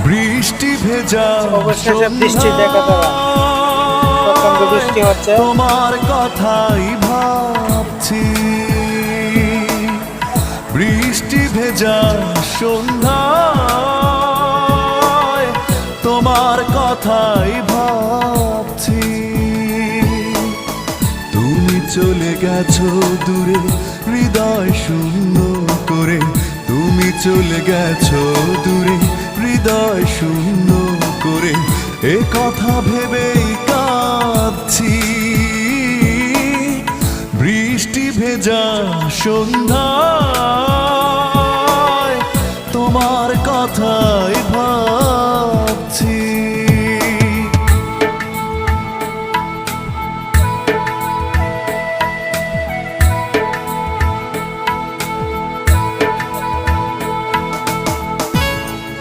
বৃষ্টি ভেজা অবশেষে বৃষ্টি দেখা দেওয়া, প্রচন্ড বৃষ্টি হচ্ছে। তোমার কথাই ভাবছি, বৃষ্টি ভেজা সন্ধ্যায় তোমার কথাই ভাবছি। তুমি চলে গেছো দূরে হৃদয় শূন্য করে, তুমি চলে গেছো দূরে হৃদয় শূন্য করে, এ কথা ভেবেই কাঁদছি। বৃষ্টি ভেজা সন্ধ্যা